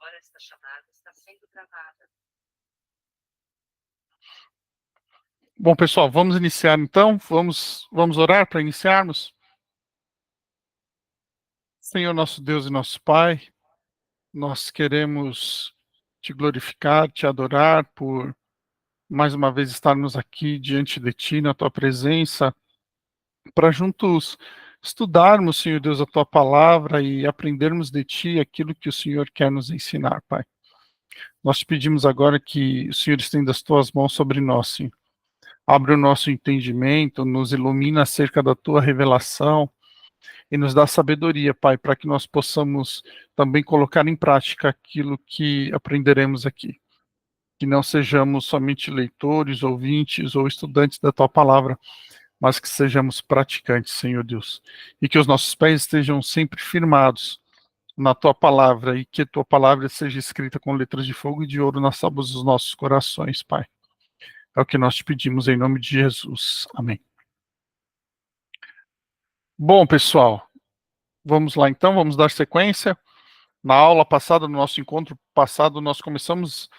Agora esta chamada está sendo gravada. Bom, pessoal, vamos iniciar então? Vamos orar para iniciarmos? Senhor nosso Deus e nosso Pai, nós queremos te glorificar, te adorar por mais uma vez estarmos aqui diante de ti, na tua presença, para juntos estudarmos, Senhor Deus, a tua palavra e aprendermos de ti aquilo que o Senhor quer nos ensinar, Pai. Nós te pedimos agora que o Senhor estenda as tuas mãos sobre nós, Senhor. Abre o nosso entendimento, nos ilumina acerca da tua revelação e nos dá sabedoria, Pai, para que nós possamos também colocar em prática aquilo que aprenderemos aqui. Que não sejamos somente leitores, ouvintes ou estudantes da tua palavra, mas que sejamos praticantes, Senhor Deus. E que os nossos pés estejam sempre firmados na tua palavra e que a tua palavra seja escrita com letras de fogo e de ouro nas tábuas dos nossos corações, Pai. É o que nós te pedimos em nome de Jesus. Amém. Bom, pessoal, vamos lá então, vamos dar sequência. Na aula passada, no nosso encontro passado, nós começamos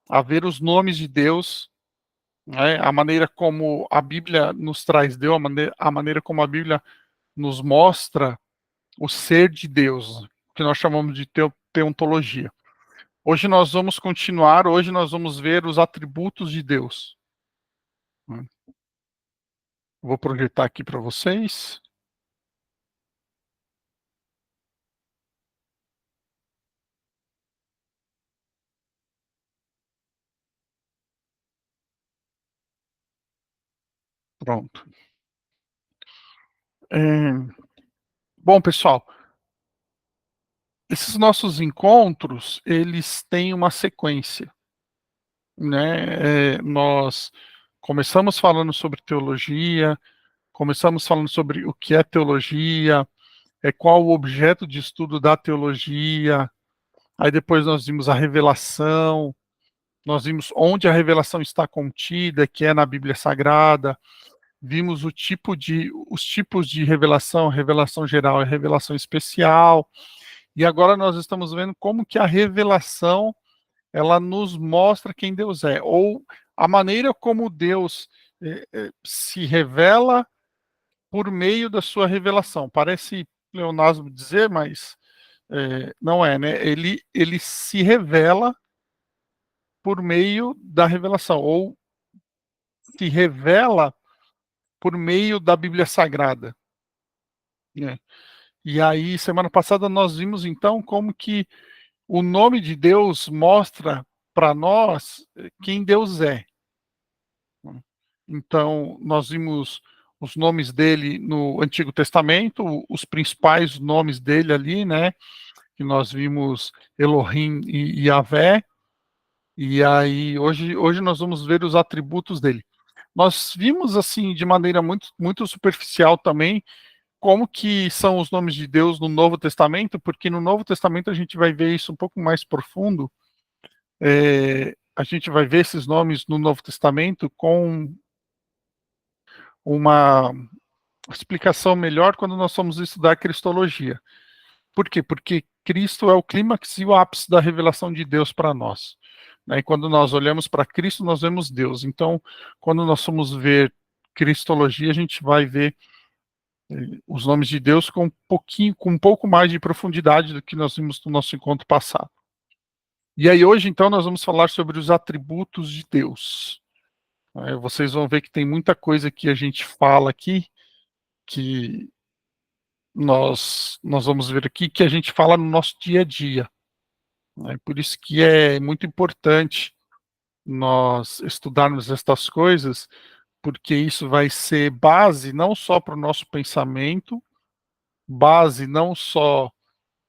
a ver os nomes de Deus, né, a maneira como a Bíblia nos traz Deus, a maneira como a Bíblia nos mostra o ser de Deus, que nós chamamos de teontologia. Hoje nós vamos continuar, hoje nós vamos ver os atributos de Deus. Vou projetar aqui para vocês. Pronto. Bom, pessoal, esses nossos encontros, eles têm uma sequência, né? Nós começamos falando sobre teologia, começamos falando sobre o que é teologia, qual o objeto de estudo da teologia, aí depois nós vimos a revelação, nós vimos onde a revelação está contida, que é na Bíblia Sagrada, vimos os tipos de revelação, revelação geral e revelação especial, e agora nós estamos vendo como que a revelação ela nos mostra quem Deus é, ou a maneira como Deus se revela por meio da sua revelação. Parece pleonasmo dizer, mas não é, né? Ele se revela por meio da revelação, ou se revela por meio da Bíblia Sagrada, né? E aí, semana passada, nós vimos então como que o nome de Deus mostra para nós quem Deus é. Então, nós vimos os nomes dele no Antigo Testamento, os principais nomes dele ali, né? Que nós vimos Elohim e Yahvé. E aí, hoje nós vamos ver os atributos dele. Nós vimos, assim, de maneira muito superficial também, como que são os nomes de Deus no Novo Testamento, porque no Novo Testamento a gente vai ver isso um pouco mais profundo. A gente vai ver esses nomes no Novo Testamento com uma explicação melhor quando nós vamos estudar Cristologia. Por quê? Porque Cristo é o clímax e o ápice da revelação de Deus para nós, né? E quando nós olhamos para Cristo, nós vemos Deus. Então, quando nós formos ver Cristologia, a gente vai ver os nomes de Deus com um pouco mais de profundidade do que nós vimos no nosso encontro passado. E aí hoje, então, nós vamos falar sobre os atributos de Deus. Vocês vão ver que tem muita coisa que a gente fala aqui, que nós vamos ver aqui, que a gente fala no nosso dia a dia, né? Por isso que é muito importante nós estudarmos estas coisas, porque isso vai ser base não só para o nosso pensamento, base não só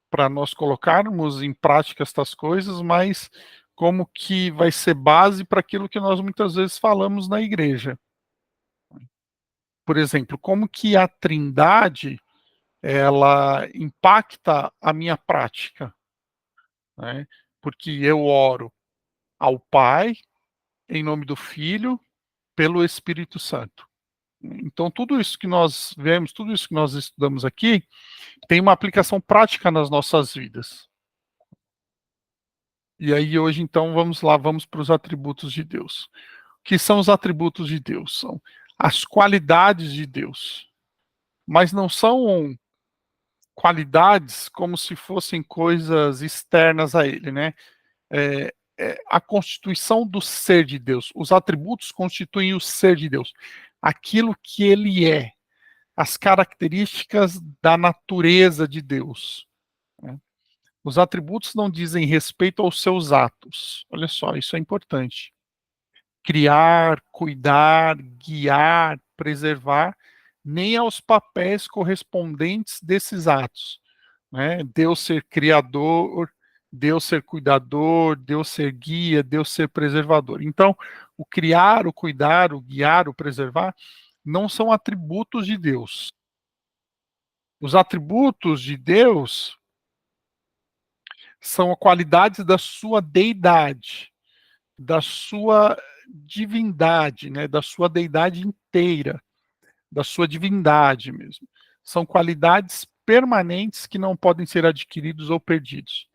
para nós colocarmos em prática estas coisas, mas como que vai ser base para aquilo que nós muitas vezes falamos na igreja. Por exemplo, como que a Trindade ela impacta a minha prática, né? Porque eu oro ao Pai, em nome do Filho, pelo Espírito Santo. Então, tudo isso que nós vemos, tudo isso que nós estudamos aqui, tem uma aplicação prática nas nossas vidas. E aí hoje, então, vamos lá, vamos para os atributos de Deus. O que são os atributos de Deus? São as qualidades de Deus, mas não são qualidades como se fossem coisas externas a ele, né? A constituição do ser de Deus. Os atributos constituem o ser de Deus, aquilo que ele é, as características da natureza de Deus, né? Os atributos não dizem respeito aos seus atos. Olha só, isso é importante. Criar, cuidar, guiar, preservar, nem aos papéis correspondentes desses atos, né? Deus ser criador, Deus ser cuidador, Deus ser guia, Deus ser preservador. Então, o criar, o cuidar, o guiar, o preservar, não são atributos de Deus. Os atributos de Deus são qualidades da sua deidade, da sua divindade, né, da sua deidade inteira, da sua divindade mesmo. São qualidades permanentes que não podem ser adquiridos ou perdidos.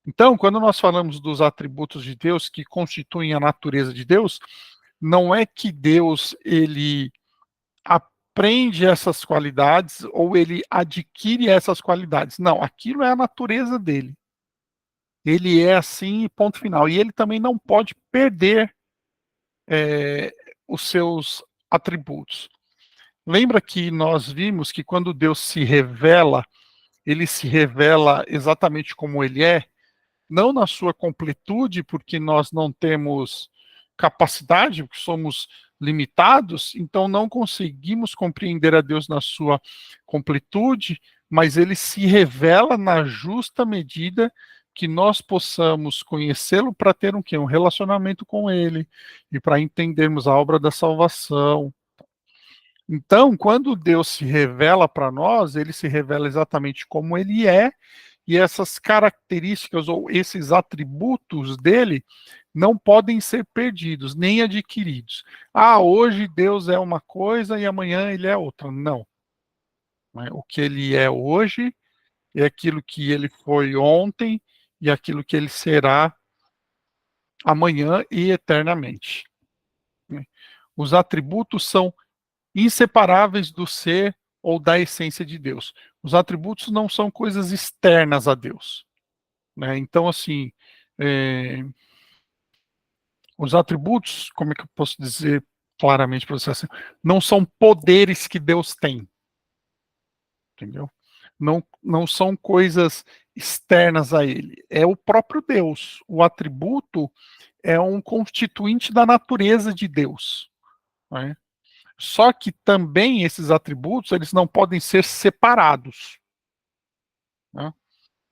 Então, quando nós falamos dos atributos de Deus que constituem a natureza de Deus, não é que Deus ele aprende essas qualidades ou ele adquire essas qualidades. Não, aquilo é a natureza dele. Ele é assim, ponto final. E ele também não pode perder os seus atributos. Lembra que nós vimos que quando Deus se revela, ele se revela exatamente como ele é, não na sua completude, porque nós não temos capacidade, porque somos limitados, então não conseguimos compreender a Deus na sua completude, mas ele se revela na justa medida que nós possamos conhecê-lo para ter um quê? Um relacionamento com ele e para entendermos a obra da salvação. Então, quando Deus se revela para nós, ele se revela exatamente como ele é, e essas características ou esses atributos dele não podem ser perdidos, nem adquiridos. Ah, hoje Deus é uma coisa e amanhã ele é outra. Não. O que ele é hoje é aquilo que ele foi ontem e aquilo que ele será amanhã e eternamente. Os atributos são inseparáveis do ser ou da essência de Deus. Os atributos não são coisas externas a Deus, né? Então, assim, os atributos, como é que eu posso dizer claramente para você assim, não são poderes que Deus tem, entendeu? Não são coisas externas a ele, é o próprio Deus. O atributo é um constituinte da natureza de Deus, né? Só que também esses atributos, eles não podem ser separados, né?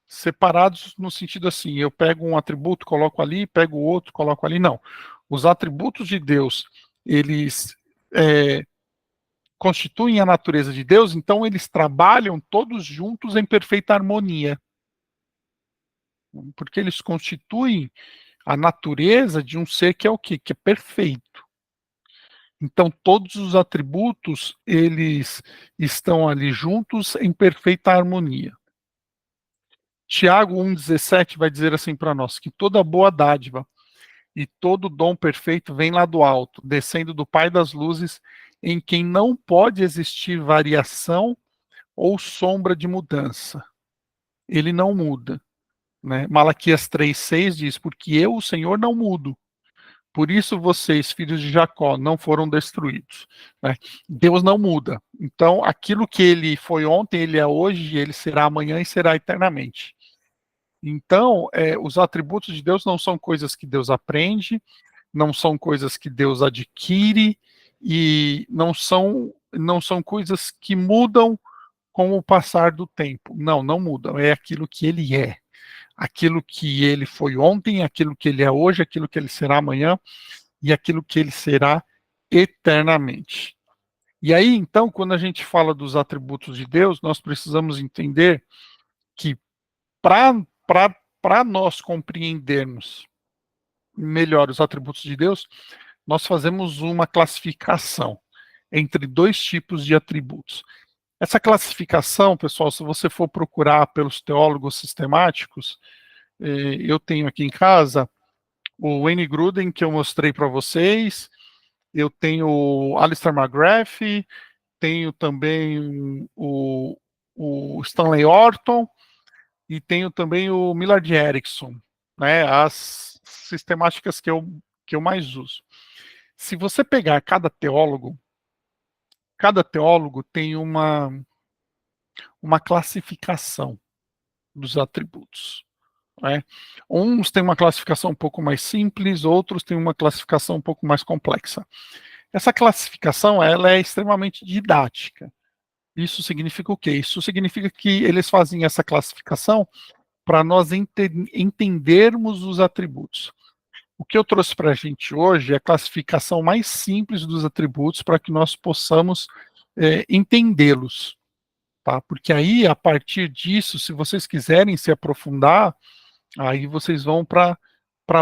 Separados no sentido assim, eu pego um atributo, coloco ali, pego outro, coloco ali, não. Os atributos de Deus, eles constituem a natureza de Deus, então eles trabalham todos juntos em perfeita harmonia, porque eles constituem a natureza de um ser que é o quê? Que é perfeito. Então todos os atributos, eles estão ali juntos em perfeita harmonia. Tiago 1,17 vai dizer assim para nós, que toda boa dádiva e todo dom perfeito vem lá do alto, descendo do Pai das luzes, em quem não pode existir variação ou sombra de mudança. Ele não muda, né? Malaquias 3,6 diz, porque eu, o Senhor, não mudo. Por isso vocês, filhos de Jacó, não foram destruídos, né? Deus não muda. Então, aquilo que ele foi ontem, ele é hoje, ele será amanhã e será eternamente. Então, os atributos de Deus não são coisas que Deus aprende, não são coisas que Deus adquire e não são coisas que mudam com o passar do tempo. Não, não mudam. É aquilo que ele é. Aquilo que ele foi ontem, aquilo que ele é hoje, aquilo que ele será amanhã e aquilo que ele será eternamente. E aí, então, quando a gente fala dos atributos de Deus, nós precisamos entender que para nós compreendermos melhor os atributos de Deus, nós fazemos uma classificação entre dois tipos de atributos. Essa classificação, pessoal, se você for procurar pelos teólogos sistemáticos, Eu tenho aqui em casa o Wayne Gruden, que eu mostrei para vocês, eu tenho o Alistair McGrath, tenho também o Stanley Orton e tenho também o Millard Erickson, né, as sistemáticas que eu mais uso. Se você pegar cada teólogo tem uma classificação dos atributos. Né? Uns têm uma classificação um pouco mais simples, outros têm uma classificação um pouco mais complexa. Essa classificação ela é extremamente didática. Isso significa o quê? Isso significa que eles fazem essa classificação para nós entendermos os atributos. O que eu trouxe para a gente hoje é a classificação mais simples dos atributos para que nós possamos entendê-los. Tá? Porque aí, a partir disso, se vocês quiserem se aprofundar, aí vocês vão para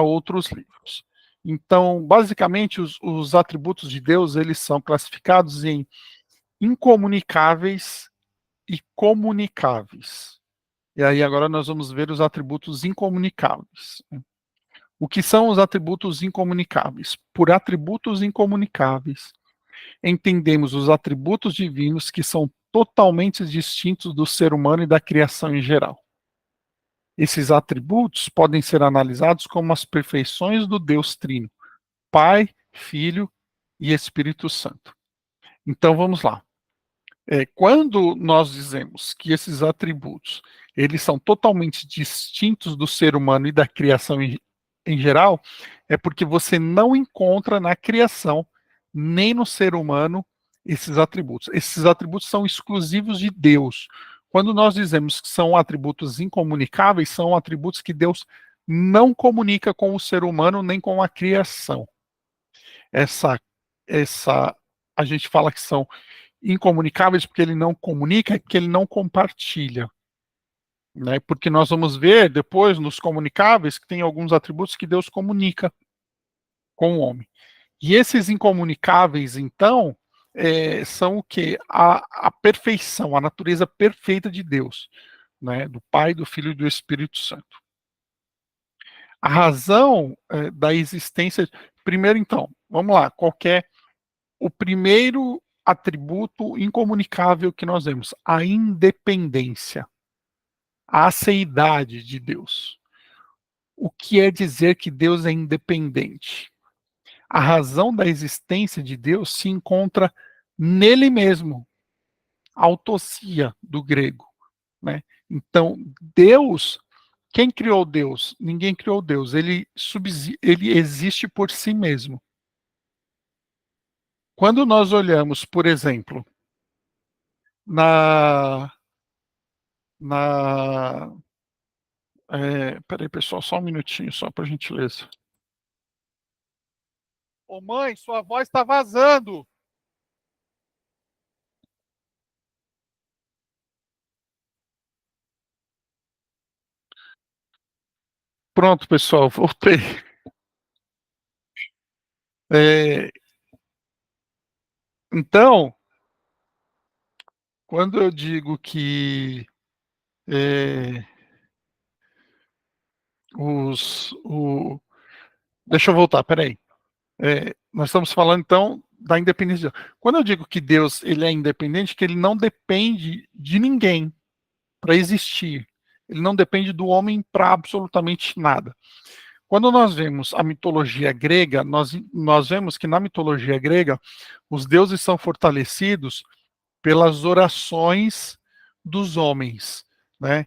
outros livros. Então, basicamente, os atributos de Deus, eles são classificados em incomunicáveis e comunicáveis. E aí agora nós vamos ver os atributos incomunicáveis. O que são os atributos incomunicáveis? Por atributos incomunicáveis, entendemos os atributos divinos que são totalmente distintos do ser humano e da criação em geral. Esses atributos podem ser analisados como as perfeições do Deus Trino, Pai, Filho e Espírito Santo. Então vamos lá. Quando nós dizemos que esses atributos eles são totalmente distintos do ser humano e da criação em geral, é porque você não encontra na criação nem no ser humano esses atributos. Esses atributos são exclusivos de Deus. Quando nós dizemos que são atributos incomunicáveis, são atributos que Deus não comunica com o ser humano nem com a criação. Essa a gente fala que são incomunicáveis porque ele não comunica, é porque ele não compartilha. Né? Porque nós vamos ver depois nos comunicáveis que tem alguns atributos que Deus comunica com o homem. E esses incomunicáveis, então, são o que? A perfeição, a natureza perfeita de Deus, né? Do Pai, do Filho e do Espírito Santo. A razão da existência. Primeiro, então, vamos lá, o primeiro atributo incomunicável que nós vemos? A independência, a aceidade de Deus. O que é dizer que Deus é independente? A razão da existência de Deus se encontra nele mesmo, autocia do grego, né? Então, Deus, quem criou Deus? Ninguém criou Deus, ele existe por si mesmo. Quando nós olhamos, por exemplo, na peraí, pessoal, só um minutinho, só por gentileza. Ô mãe, sua voz está vazando. Pronto, pessoal, voltei. É, então, quando eu digo que é, deixa eu voltar, peraí. Nós estamos falando então da independência de Deus. Quando eu digo que Deus ele é independente, que ele não depende de ninguém para existir. Ele não depende do homem para absolutamente nada. Quando nós vemos a mitologia grega, nós vemos que na mitologia grega os deuses são fortalecidos pelas orações dos homens, né?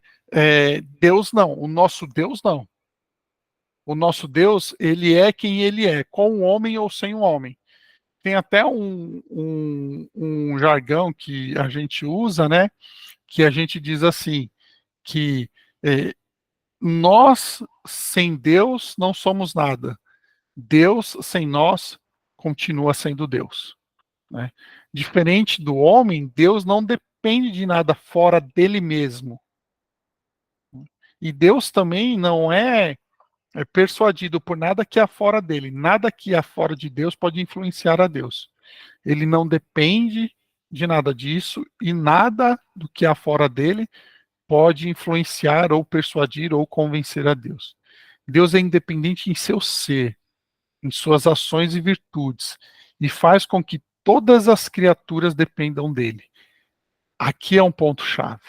Deus não, o nosso Deus não. O nosso Deus, ele é quem ele é, com o homem ou sem o homem. Tem até um jargão que a gente usa, né? Que a gente diz assim, que nós sem Deus não somos nada. Deus sem nós continua sendo Deus. Né? Diferente do homem, Deus não depende de nada fora dele mesmo. E Deus também não é persuadido por nada que há fora dele. Nada que há fora de Deus pode influenciar a Deus. Ele não depende de nada disso e nada do que há fora dele pode influenciar ou persuadir ou convencer a Deus. Deus é independente em seu ser, em suas ações e virtudes, e faz com que todas as criaturas dependam dele. Aqui é um ponto-chave,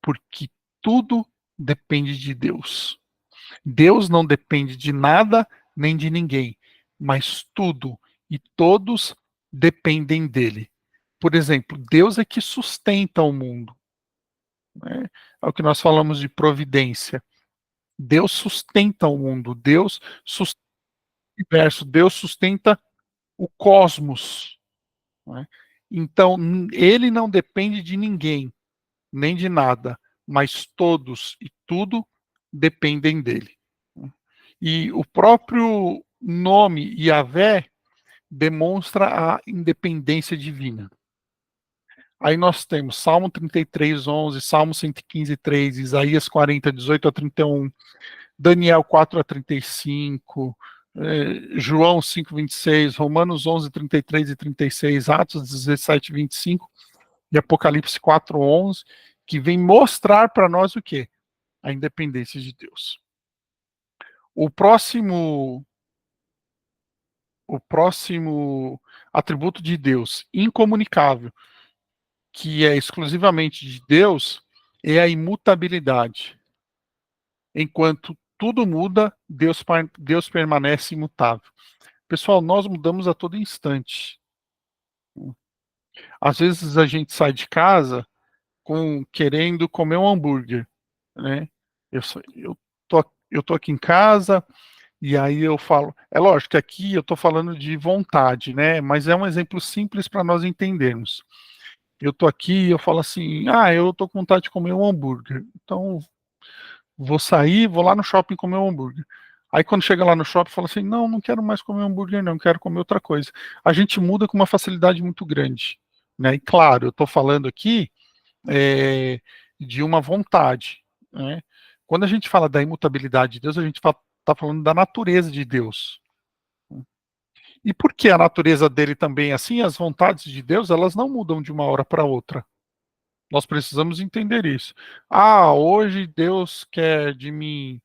porque tudo depende de Deus. Deus não depende de nada nem de ninguém, mas tudo e todos dependem dele. Por exemplo, Deus é que sustenta o mundo. Né? É o que nós falamos de providência. Deus sustenta o mundo, Deus sustenta o universo, Deus sustenta o cosmos. Né? Então, ele não depende de ninguém, nem de nada, mas todos e tudo dependem dele. E o próprio nome Yahvé demonstra a independência divina. Aí nós temos Salmo 33, 11, Salmo 115, 3, Isaías 40, 18 a 31, Daniel 4 a 35, João 5, 26, Romanos 11, 33 e 36, Atos 17, 25 e Apocalipse 4, 11, que vem mostrar para nós o quê? A independência de Deus. O próximo atributo de Deus, incomunicável, que é exclusivamente de Deus, é a imutabilidade. Enquanto tudo muda, Deus permanece imutável. Pessoal, nós mudamos a todo instante. Às vezes a gente sai de casa querendo comer um hambúrguer, né? Eu tô aqui em casa e aí eu falo, é lógico que aqui eu tô falando de vontade, né? Mas é um exemplo simples para nós entendermos. Eu tô aqui, eu falo assim, eu tô com vontade de comer um hambúrguer. Então, vou sair, vou lá no shopping comer um hambúrguer. Aí quando chega lá no shopping, fala assim, não, não quero mais comer hambúrguer, não, quero comer outra coisa. A gente muda com uma facilidade muito grande. Né? E claro, eu estou falando aqui de uma vontade. Né? Quando a gente fala da imutabilidade de Deus, a gente está falando da natureza de Deus. E por que a natureza dele também é assim? As vontades de Deus, elas não mudam de uma hora para outra. Nós precisamos entender isso. Hoje Deus quer de mim.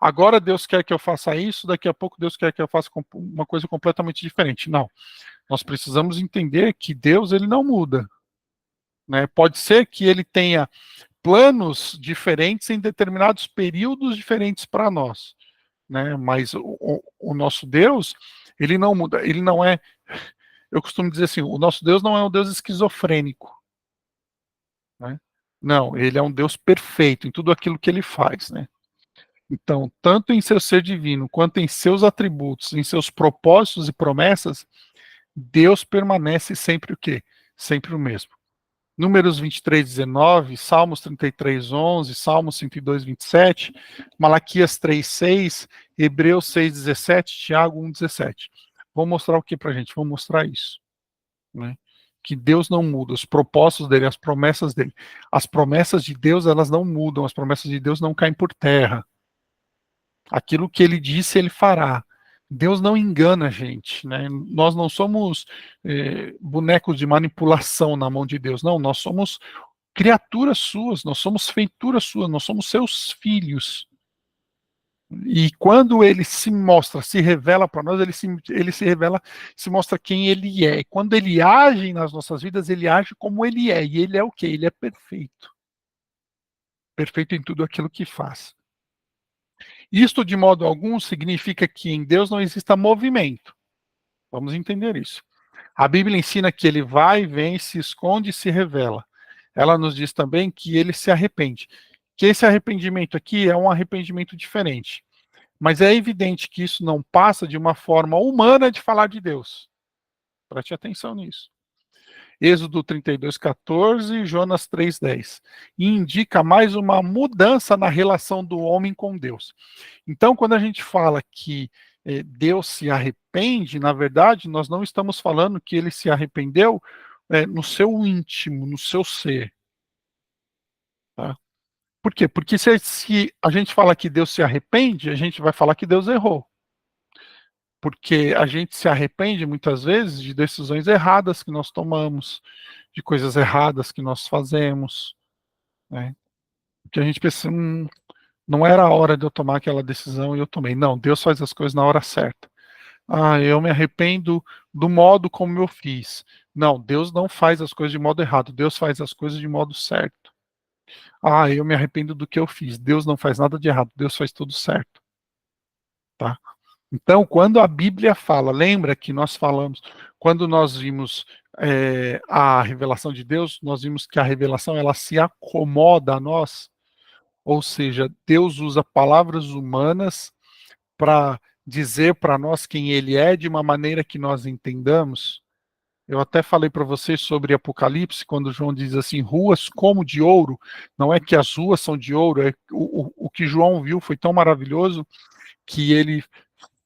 Agora Deus quer que eu faça isso, daqui a pouco Deus quer que eu faça uma coisa completamente diferente. Não. Nós precisamos entender que Deus ele não muda. Né? Pode ser que ele tenha planos diferentes em determinados períodos diferentes para nós. Né? Mas o nosso Deus, ele não muda. Ele não é. Eu costumo dizer assim: o nosso Deus não é um Deus esquizofrênico. Né? Não, ele é um Deus perfeito em tudo aquilo que ele faz. Né? Então, tanto em seu ser divino, quanto em seus atributos, em seus propósitos e promessas, Deus permanece sempre o quê? Sempre o mesmo. Números 23, 19, Salmos 33, 11, Salmos 102, 27, Malaquias 3, 6, Hebreus 6, 17, Tiago 1, 17. Vou mostrar o que para a gente? Vou mostrar isso. Né? Que Deus não muda, os propósitos dele, as promessas dele. As promessas de Deus, elas não mudam, as promessas de Deus não caem por terra. Aquilo que ele disse, ele fará. Deus não engana a gente, né? Nós não somos bonecos de manipulação na mão de Deus, não. Nós somos criaturas suas, nós somos feituras suas, nós somos seus filhos. E quando ele se mostra, se revela para nós, ele se revela, se mostra quem ele é. E quando ele age nas nossas vidas, ele age como ele é. E ele é o quê? Ele é perfeito. Perfeito em tudo aquilo que faz. Isto, de modo algum, significa que em Deus não exista movimento. Vamos entender isso. A Bíblia ensina que ele vai, vem, se esconde e se revela. Ela nos diz também que ele se arrepende. Que esse arrependimento aqui é um arrependimento diferente. Mas é evidente que isso não passa de uma forma humana de falar de Deus. Preste atenção nisso. Êxodo 32, 14, Jonas 3, 10. E indica mais uma mudança na relação do homem com Deus. Então, quando a gente fala que Deus se arrepende, na verdade, nós não estamos falando que ele se arrependeu no seu íntimo, no seu ser. Tá? Por quê? Porque se a gente fala que Deus se arrepende, a gente vai falar que Deus errou. Porque a gente se arrepende muitas vezes de decisões erradas que nós tomamos, de coisas erradas que nós fazemos. Né? Que a gente pensa, não era a hora de eu tomar aquela decisão e eu tomei. Não, Deus faz as coisas na hora certa. Ah, eu me arrependo do modo como eu fiz. Não, Deus não faz as coisas de modo errado, Deus faz as coisas de modo certo. Ah, eu me arrependo do que eu fiz. Deus não faz nada de errado, Deus faz tudo certo, tá? Então, quando a Bíblia fala, lembra que nós falamos, quando nós vimos a revelação de Deus, nós vimos que a revelação ela se acomoda a nós, ou seja, Deus usa palavras humanas para dizer para nós quem Ele é de uma maneira que nós entendamos. Eu até falei para vocês sobre Apocalipse, quando João diz assim, ruas como de ouro. Não é que as ruas são de ouro, é o que João viu foi tão maravilhoso que ele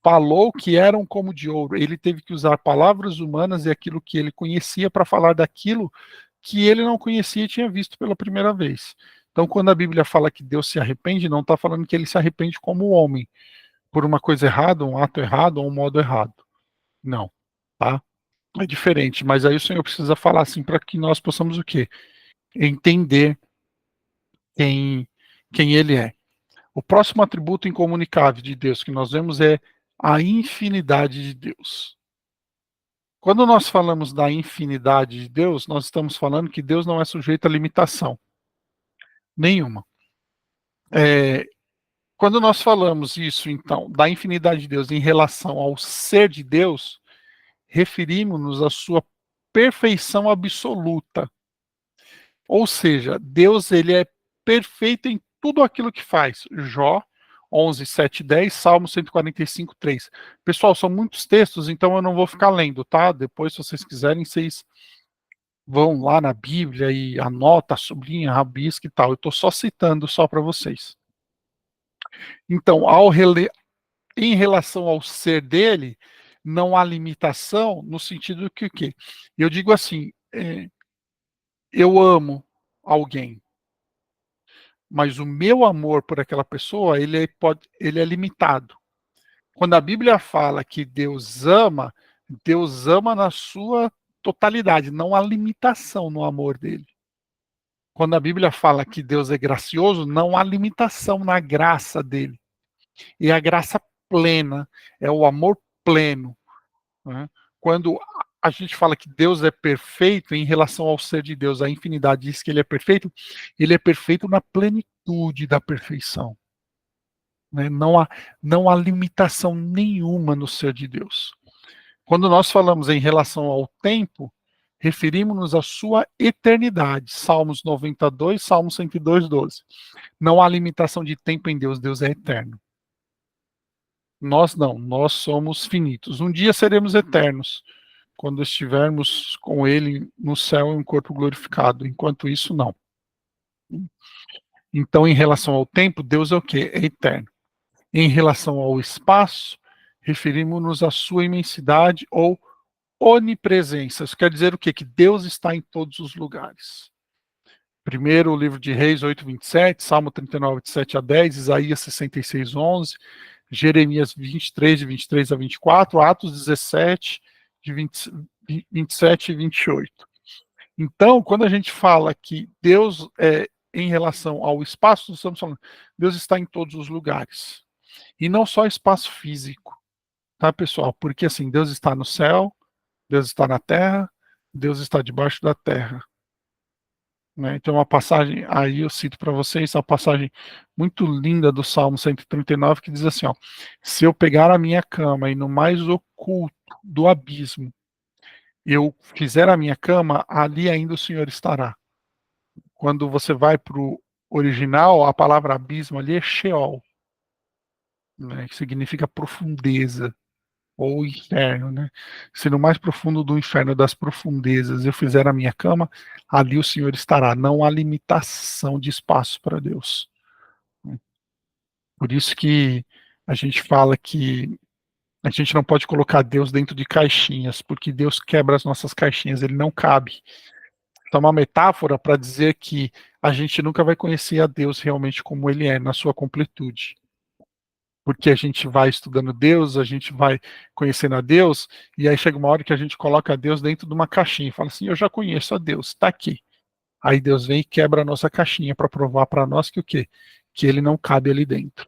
falou que eram como de ouro. Ele teve que usar palavras humanas e aquilo que ele conhecia para falar daquilo que ele não conhecia e tinha visto pela primeira vez. Então, quando a Bíblia fala que Deus se arrepende, não está falando que ele se arrepende como homem, por uma coisa errada, um ato errado ou um modo errado. Não, tá? É diferente, mas aí o Senhor precisa falar assim para que nós possamos o quê? Entender quem, quem Ele é. O próximo atributo incomunicável de Deus que nós vemos é a infinidade de Deus. Quando nós falamos da infinidade de Deus, nós estamos falando que Deus não é sujeito a limitação nenhuma. É, quando nós falamos isso, então, da infinidade de Deus em relação ao ser de Deus, referimos-nos à sua perfeição absoluta. Ou seja, Deus ele é perfeito em tudo aquilo que faz. Jó 11, 7, 10, Salmo 145, 3. Pessoal, são muitos textos, então eu não vou ficar lendo, tá? Depois, se vocês quiserem, vocês vão lá na Bíblia e anota, sublinha, rabisca e tal. Eu estou só citando só para vocês. Então, em relação ao ser dele, não há limitação no sentido que o quê? Eu digo assim, eu amo alguém, mas o meu amor por aquela pessoa, ele é limitado. Quando a Bíblia fala que Deus ama na sua totalidade, não há limitação no amor dele. Quando a Bíblia fala que Deus é gracioso, não há limitação na graça dele. E a graça plena, é o amor pleno. Né? Quando a gente fala que Deus é perfeito em relação ao ser de Deus, a infinidade diz que ele é perfeito na plenitude da perfeição. Né? Não há limitação nenhuma no ser de Deus. Quando nós falamos em relação ao tempo, referimos-nos à sua eternidade. Salmos 92, Salmos 102, 12. Não há limitação de tempo em Deus, Deus é eterno. Nós não, nós somos finitos. Um dia seremos eternos, quando estivermos com Ele no céu em um corpo glorificado. Enquanto isso, não. Então, em relação ao tempo, Deus é o quê? É eterno. Em relação ao espaço, referimos-nos à sua imensidade ou onipresença. Isso quer dizer o quê? Que Deus está em todos os lugares. Primeiro, o livro de Reis 8, 27, Salmo 39, de 7 a 10, Isaías 66, 11, Jeremias 23, de 23 a 24, Atos 17, de 27 e 28. Então, quando a gente fala que Deus em relação ao espaço, nós estamos falando, Deus está em todos os lugares. E não só espaço físico, tá, pessoal? Porque assim, Deus está no céu, Deus está na terra, Deus está debaixo da terra. Né? Então, uma passagem, aí eu cito para vocês, uma passagem muito linda do Salmo 139, que diz assim: ó, se eu pegar a minha cama e no mais oculto do abismo, eu fizer a minha cama, ali ainda o Senhor estará. Quando você vai para o original, a palavra abismo ali é Sheol, né, que significa profundeza ou inferno, né? Se no mais profundo do inferno das profundezas eu fizer a minha cama, ali o Senhor estará. Não há limitação de espaço para Deus. Por isso que a gente fala que a gente não pode colocar Deus dentro de caixinhas, porque Deus quebra as nossas caixinhas, ele não cabe. Então, é uma metáfora para dizer que a gente nunca vai conhecer a Deus realmente como ele é, na sua completude. Porque a gente vai estudando Deus, a gente vai conhecendo a Deus, e aí chega uma hora que a gente coloca a Deus dentro de uma caixinha e fala assim: eu já conheço a Deus, está aqui. Aí Deus vem e quebra a nossa caixinha para provar para nós que o quê? Que ele não cabe ali dentro.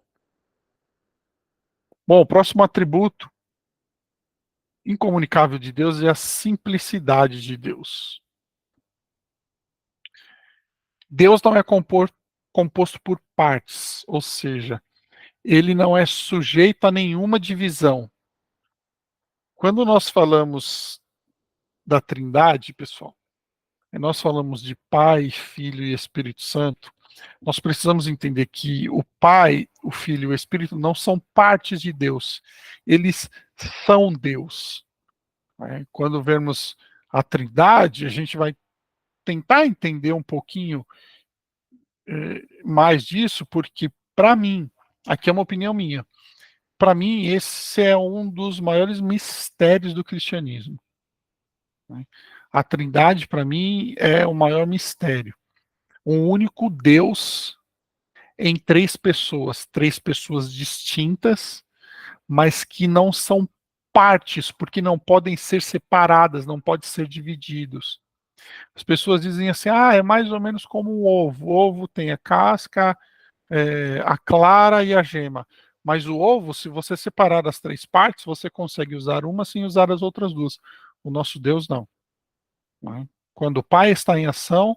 Bom, o próximo atributo incomunicável de Deus é a simplicidade de Deus. Deus não é composto por partes, ou seja, ele não é sujeito a nenhuma divisão. Quando nós falamos da Trindade, pessoal, e nós falamos de Pai, Filho e Espírito Santo, nós precisamos entender que o Pai, o Filho e o Espírito não são partes de Deus, eles são Deus. Né? Quando vermos a Trindade, a gente vai tentar entender um pouquinho mais disso, porque, para mim, aqui é uma opinião minha, para mim, esse é um dos maiores mistérios do cristianismo. Né? A Trindade, para mim, é o maior mistério. Um único Deus em três pessoas distintas, mas que não são partes, porque não podem ser separadas, não podem ser divididos. As pessoas dizem assim, é mais ou menos como um ovo. O ovo tem a casca, a clara e a gema. Mas o ovo, se você separar das três partes, você consegue usar uma sem usar as outras duas. O nosso Deus não. Né? Quando o Pai está em ação,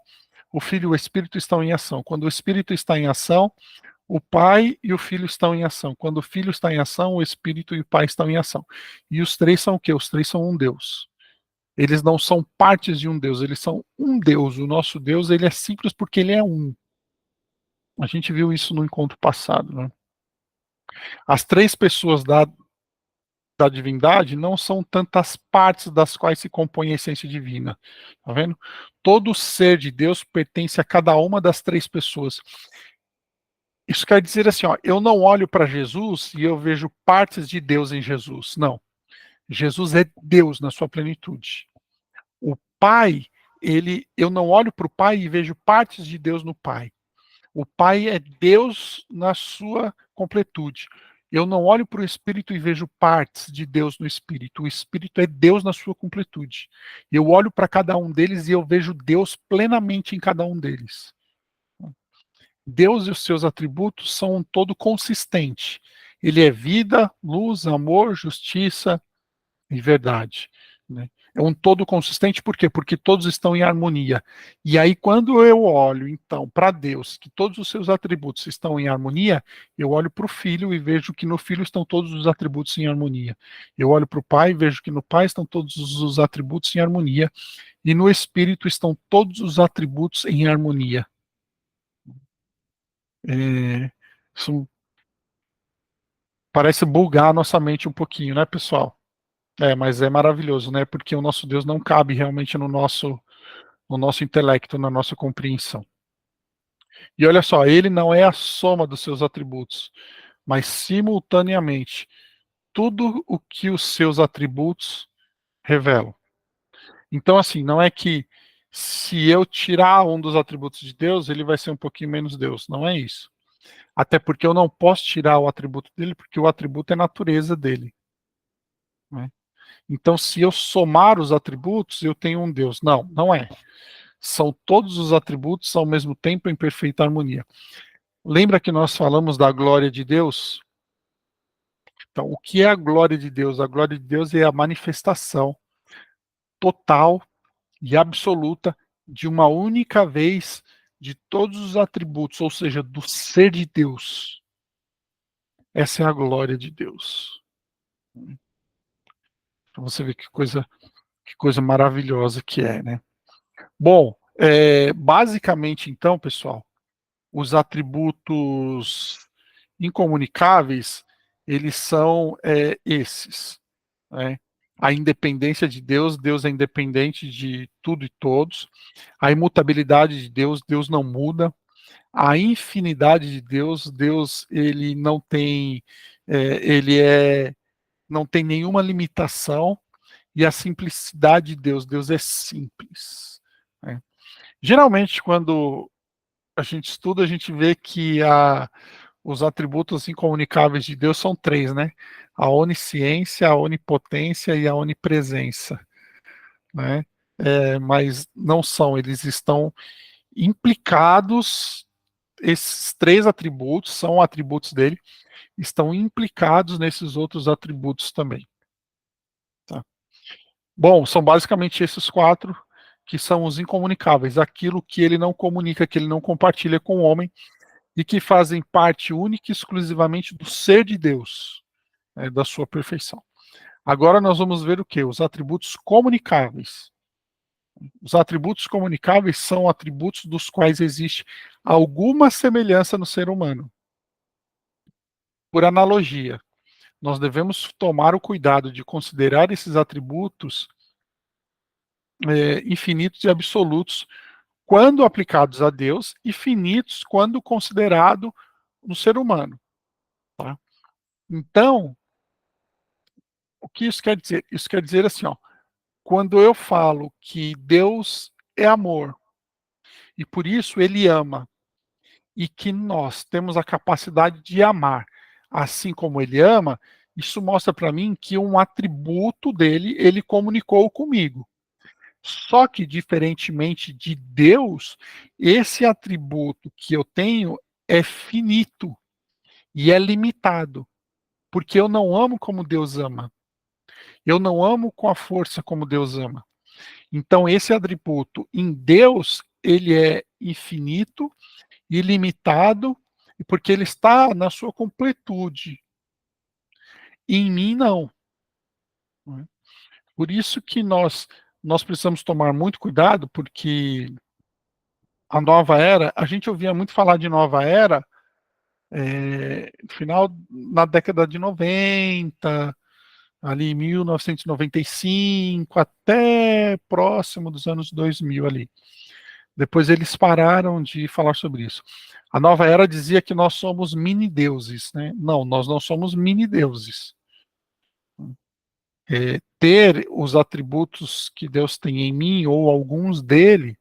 o Filho e o Espírito estão em ação. Quando o Espírito está em ação, o Pai e o Filho estão em ação. Quando o Filho está em ação, o Espírito e o Pai estão em ação. E os três são o quê? Os três são um Deus. Eles não são partes de um Deus, eles são um Deus. O nosso Deus, ele é simples porque ele é um. A gente viu isso no encontro passado, né? As três pessoas da divindade não são tantas partes das quais se compõe a essência divina. Tá vendo? Todo ser de Deus pertence a cada uma das três pessoas. Isso quer dizer assim, eu não olho para Jesus e eu vejo partes de Deus em Jesus. Não. Jesus é Deus na sua plenitude. O Pai, eu não olho para o Pai e vejo partes de Deus no Pai. O Pai é Deus na sua completude. Eu não olho para o Espírito e vejo partes de Deus no Espírito. O Espírito é Deus na sua completude. Eu olho para cada um deles e eu vejo Deus plenamente em cada um deles. Deus e os seus atributos são um todo consistente. Ele é vida, luz, amor, justiça e verdade. Né? É um todo consistente, por quê? Porque todos estão em harmonia. E aí, quando eu olho, então, para Deus, que todos os seus atributos estão em harmonia, eu olho para o Filho e vejo que no Filho estão todos os atributos em harmonia. Eu olho para o Pai e vejo que no Pai estão todos os atributos em harmonia. E no Espírito estão todos os atributos em harmonia. Isso parece bugar a nossa mente um pouquinho, né, pessoal? Mas é maravilhoso, né? Porque o nosso Deus não cabe realmente no nosso intelecto, na nossa compreensão. E olha só, ele não é a soma dos seus atributos, mas simultaneamente tudo o que os seus atributos revelam. Então, assim, não é que se eu tirar um dos atributos de Deus, ele vai ser um pouquinho menos Deus. Não é isso. Até porque eu não posso tirar o atributo dele, porque o atributo é a natureza dele. Né? Então, se eu somar os atributos, eu tenho um Deus. Não, não é. São todos os atributos ao mesmo tempo em perfeita harmonia. Lembra que nós falamos da glória de Deus? Então, o que é a glória de Deus? A glória de Deus é a manifestação total e absoluta de uma única vez de todos os atributos, ou seja, do ser de Deus. Essa é a glória de Deus. Para você ver que coisa maravilhosa que é, né? Bom, basicamente então, pessoal, os atributos incomunicáveis, eles são esses, né? A independência de Deus, Deus é independente de tudo e todos. A imutabilidade de Deus, Deus não muda. A infinidade de Deus, Deus ele não tem, não tem nenhuma limitação. E a simplicidade de Deus, Deus é simples. Né? Geralmente, quando a gente estuda, a gente vê que os atributos incomunicáveis de Deus são três, né? A onisciência, a onipotência e a onipresença, né? Mas não são, eles estão implicados, esses três atributos são atributos dele, estão implicados nesses outros atributos também. Tá? Bom, são basicamente esses quatro que são os incomunicáveis, aquilo que ele não comunica, que ele não compartilha com o homem e que fazem parte única e exclusivamente do ser de Deus, da sua perfeição. Agora nós vamos ver o que? Os atributos comunicáveis. Os atributos comunicáveis são atributos dos quais existe alguma semelhança no ser humano. Por analogia, nós devemos tomar o cuidado de considerar esses atributos infinitos e absolutos quando aplicados a Deus e finitos quando considerado no ser humano. Tá? Então, o que isso quer dizer? Isso quer dizer assim, ó, quando eu falo que Deus é amor e por isso ele ama, e que nós temos a capacidade de amar, assim como ele ama, isso mostra para mim que um atributo dele ele comunicou comigo. Só que, diferentemente de Deus, esse atributo que eu tenho é finito e é limitado, porque eu não amo como Deus ama. Eu não amo com a força como Deus ama. Então, esse atributo em Deus, ele é infinito, ilimitado, porque ele está na sua completude. Em mim, não. Por isso que nós precisamos tomar muito cuidado, porque a nova era, a gente ouvia muito falar de nova era, final na década de 90, ali 1995, até próximo dos anos 2000 ali. Depois eles pararam de falar sobre isso. A nova era dizia que nós somos mini-deuses, né? Não, nós não somos mini-deuses. Ter os atributos que Deus tem em mim, ou alguns dele,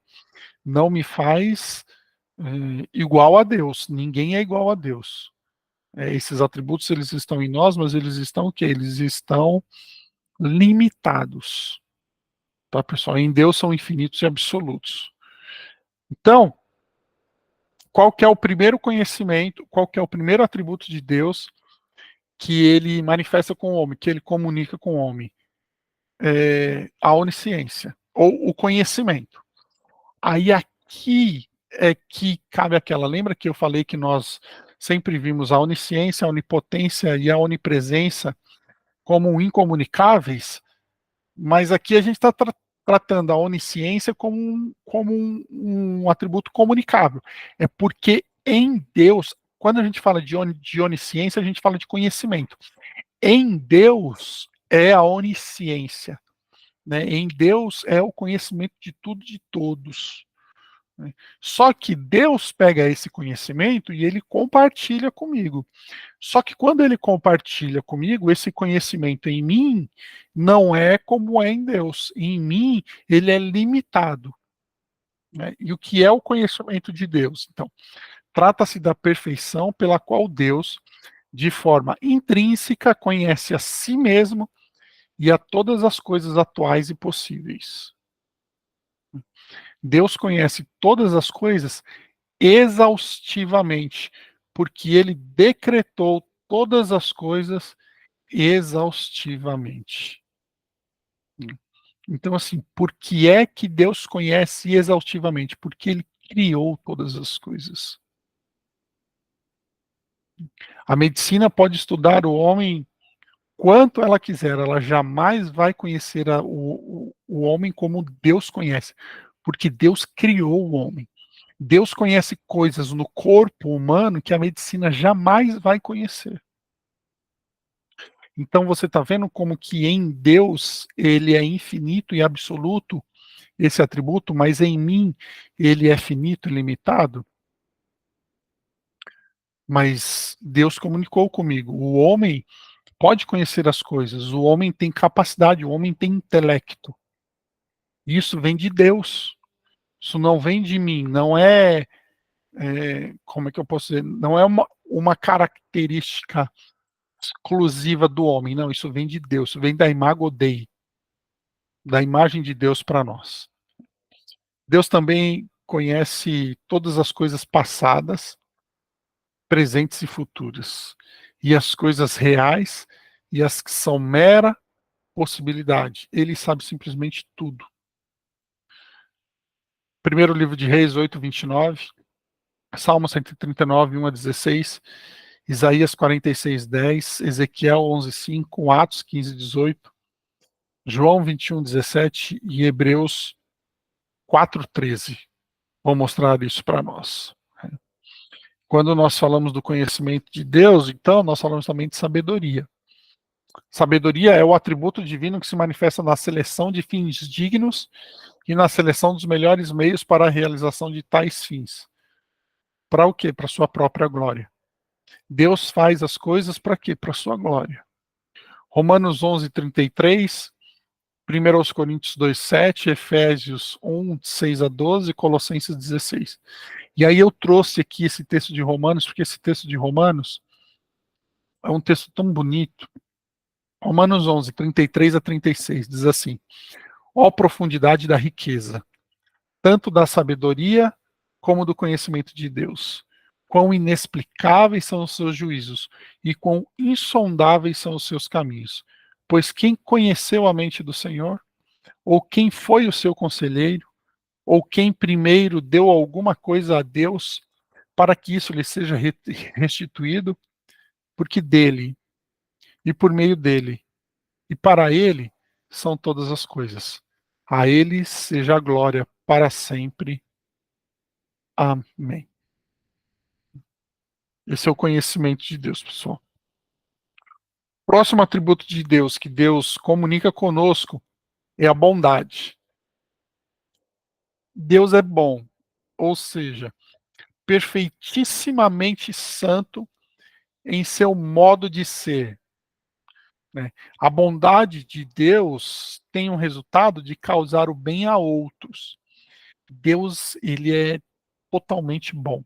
não me faz igual a Deus. Ninguém é igual a Deus. Esses atributos, eles estão em nós, mas eles estão o quê? Eles estão limitados. Tá, pessoal? Em Deus são infinitos e absolutos. Então, qual que é o primeiro conhecimento, qual que é o primeiro atributo de Deus que ele manifesta com o homem, que ele comunica com o homem? A onisciência, ou o conhecimento. Aí aqui é que cabe aquela, lembra que eu falei que nós sempre vimos a onisciência, a onipotência e a onipresença como incomunicáveis, mas aqui a gente está tratando a onisciência como um atributo comunicável. É porque em Deus, quando a gente fala de onisciência, a gente fala de conhecimento. Em Deus é a onisciência. Né? Em Deus é o conhecimento de tudo e de todos. Né? Só que Deus pega esse conhecimento e ele compartilha comigo. Só que quando ele compartilha comigo, esse conhecimento em mim não é como é em Deus. Em mim, ele é limitado. Né? E o que é o conhecimento de Deus? Então, trata-se da perfeição pela qual Deus, de forma intrínseca, conhece a si mesmo e a todas as coisas atuais e possíveis. Deus conhece todas as coisas exaustivamente, porque ele decretou todas as coisas exaustivamente. Então, assim, por que é que Deus conhece exaustivamente? Porque ele criou todas as coisas. A medicina pode estudar o homem quanto ela quiser, ela jamais vai conhecer o homem como Deus conhece, porque Deus criou o homem. Deus conhece coisas no corpo humano que a medicina jamais vai conhecer. Então você está vendo como que em Deus ele é infinito e absoluto, esse atributo, mas em mim ele é finito e limitado? Mas Deus comunicou comigo. O homem pode conhecer as coisas, o homem tem capacidade, o homem tem intelecto. Isso vem de Deus. Isso não vem de mim, não como é que eu posso dizer? Não é uma característica exclusiva do homem, não, isso vem de Deus, isso vem da imago Dei, da imagem de Deus para nós. Deus também conhece todas as coisas passadas, presentes e futuras, e as coisas reais e as que são mera possibilidade. Ele sabe simplesmente tudo. Primeiro livro de Reis 8:29, Salmo 139, 1-16, Isaías 46:10, Ezequiel 11:5, Atos 15:18, João 21:17 e Hebreus 4:13. Vou mostrar isso para nós. Quando nós falamos do conhecimento de Deus, então nós falamos também de sabedoria. Sabedoria é o atributo divino que se manifesta na seleção de fins dignos e na seleção dos melhores meios para a realização de tais fins. Para o quê? Para a sua própria glória. Deus faz as coisas para quê? Para a sua glória. Romanos 11:33, 1 Coríntios 2:7, Efésios 1:6-12, Colossenses 16. E aí eu trouxe aqui esse texto de Romanos, porque esse texto de Romanos é um texto tão bonito. Romanos 11:33-36 diz assim: ó profundidade da riqueza, tanto da sabedoria como do conhecimento de Deus. Quão inexplicáveis são os seus juízos e quão insondáveis são os seus caminhos. Pois quem conheceu a mente do Senhor? Ou quem foi o seu conselheiro? Ou quem primeiro deu alguma coisa a Deus para que isso lhe seja restituído? Porque dele, e por meio dele, e para ele são todas as coisas. A ele seja a glória para sempre. Amém. Esse é o conhecimento de Deus, pessoal. Próximo atributo de Deus que Deus comunica conosco é a bondade. Deus é bom, ou seja, perfeitissimamente santo em seu modo de ser, né? A bondade de Deus tem um resultado de causar o bem a outros. Deus, ele é totalmente bom.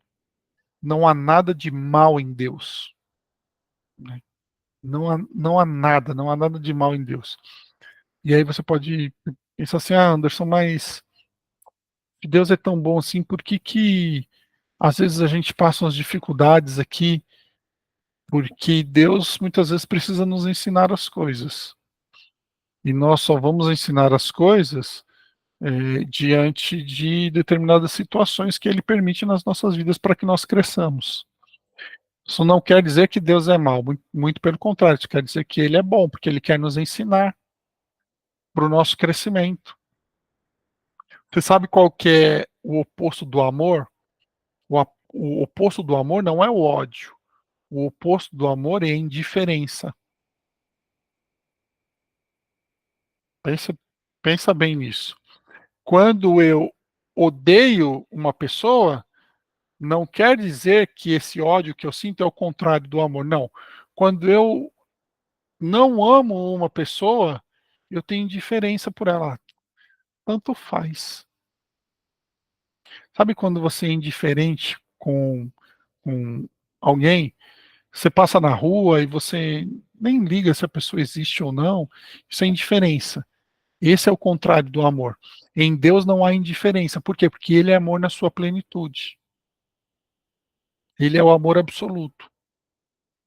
Não há nada de mal em Deus, né? Não há nada de mal em Deus. E aí você pode pensar assim, Anderson, mas se Deus é tão bom assim, por que que às vezes a gente passa umas dificuldades aqui? Porque Deus muitas vezes precisa nos ensinar as coisas. E nós só vamos ensinar as coisas diante de determinadas situações que Ele permite nas nossas vidas para que nós cresçamos. Isso não quer dizer que Deus é mau, muito, muito pelo contrário, isso quer dizer que Ele é bom, porque Ele quer nos ensinar para o nosso crescimento. Você sabe qual que é o oposto do amor? O oposto do amor não é o ódio. O oposto do amor é a indiferença. Pensa, pensa bem nisso. Quando eu odeio uma pessoa, não quer dizer que esse ódio que eu sinto é o contrário do amor. Não. Quando eu não amo uma pessoa, eu tenho indiferença por ela. Tanto faz. Sabe quando você é indiferente com alguém? Você passa na rua e você nem liga se a pessoa existe ou não. Isso é indiferença. Esse é o contrário do amor. Em Deus não há indiferença. Por quê? Porque Ele é amor na sua plenitude. Ele é o amor absoluto.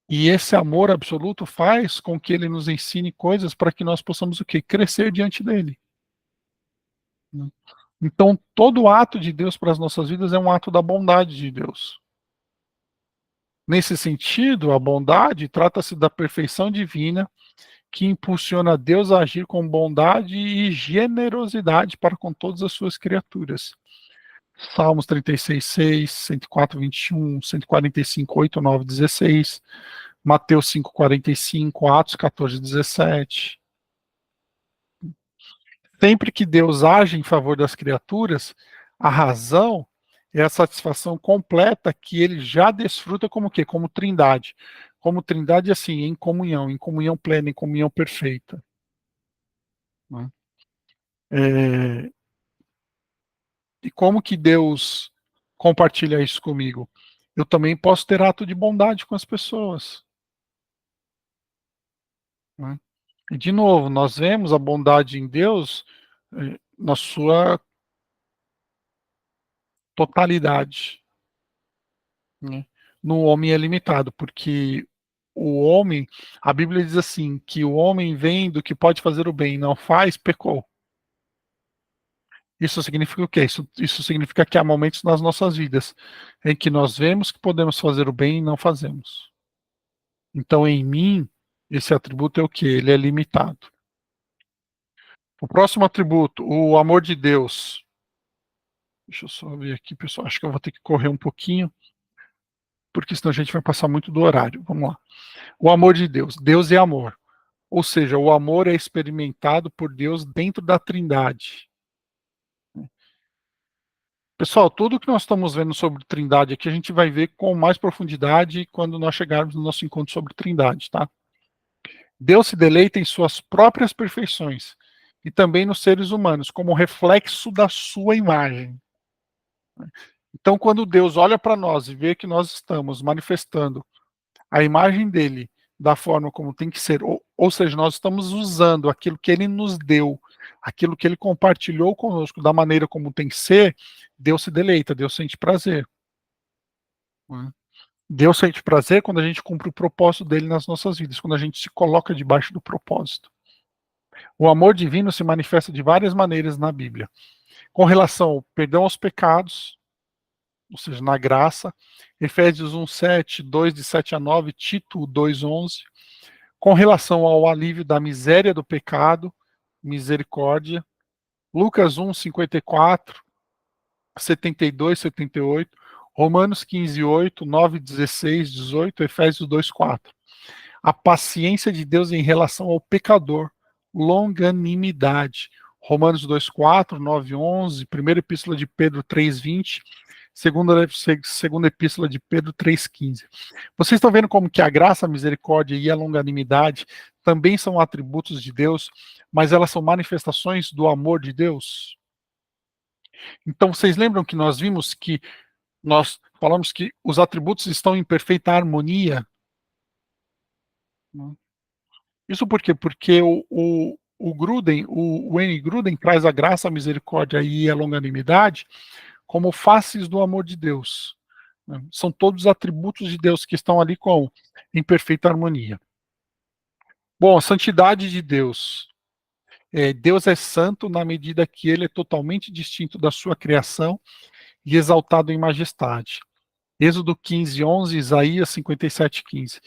E esse amor absoluto faz com que Ele nos ensine coisas para que nós possamos o quê? Crescer diante dEle. Então, todo ato de Deus para as nossas vidas é um ato da bondade de Deus. Nesse sentido, a bondade trata-se da perfeição divina que impulsiona Deus a agir com bondade e generosidade para com todas as suas criaturas. Salmos 36:6, 104:21, 145:8, 9, 16, Mateus 5:45, Atos 14:17. Sempre que Deus age em favor das criaturas, a razão é a satisfação completa que ele já desfruta como quê? Como trindade. Como trindade, assim, em comunhão plena, em comunhão perfeita. Né? É, e como que Deus compartilha isso comigo? Eu também posso ter ato de bondade com as pessoas. Né? E, de novo, nós vemos a bondade em Deus na sua totalidade, né? No homem é limitado, porque o homem, a Bíblia diz assim, que o homem vendo que pode fazer o bem e não faz, pecou. Isso significa o quê? Isso significa que há momentos nas nossas vidas em que nós vemos que podemos fazer o bem e não fazemos. Então, em mim, esse atributo é o quê? Ele é limitado. O próximo atributo, o amor de Deus. Deixa eu só ver aqui, pessoal. Acho que eu vou ter que correr um pouquinho, porque senão a gente vai passar muito do horário. Vamos lá. O amor de Deus. Deus é amor. Ou seja, o amor é experimentado por Deus dentro da Trindade. Pessoal, tudo que nós estamos vendo sobre Trindade aqui, a gente vai ver com mais profundidade quando nós chegarmos no nosso encontro sobre Trindade, tá? Deus se deleita em suas próprias perfeições e também nos seres humanos, como reflexo da sua imagem. Então, quando Deus olha para nós e vê que nós estamos manifestando a imagem dele da forma como tem que ser, ou seja, nós estamos usando aquilo que ele nos deu, aquilo que ele compartilhou conosco da maneira como tem que ser, Deus se deleita, Deus sente prazer. Né? Deus sente prazer quando a gente cumpre o propósito dele nas nossas vidas, quando a gente se coloca debaixo do propósito. O amor divino se manifesta de várias maneiras na Bíblia. Com relação ao perdão aos pecados, ou seja, na graça, Efésios 1:7, 2 de 7 a 9, Tito 2:11. Com relação ao alívio da miséria do pecado, misericórdia, Lucas 1:54, 72, 78, Romanos 15:8, 9, 16, 18, Efésios 2:4. A paciência de Deus em relação ao pecador, longanimidade. Romanos 2:4, 9:11, primeira epístola de Pedro 3:20, segunda epístola de Pedro 3:15. Vocês estão vendo como que a graça, a misericórdia e a longanimidade também são atributos de Deus, mas elas são manifestações do amor de Deus? Então, vocês lembram que nós vimos que nós falamos que os atributos estão em perfeita harmonia? Isso por quê? Porque o Gruden, o Wayne Gruden traz a graça, a misericórdia e a longanimidade como faces do amor de Deus. Né? São todos atributos de Deus que estão ali em perfeita harmonia. Bom, a santidade de Deus. Deus é santo na medida que ele é totalmente distinto da sua criação e exaltado em majestade. Êxodo 15:11, Isaías 57:15.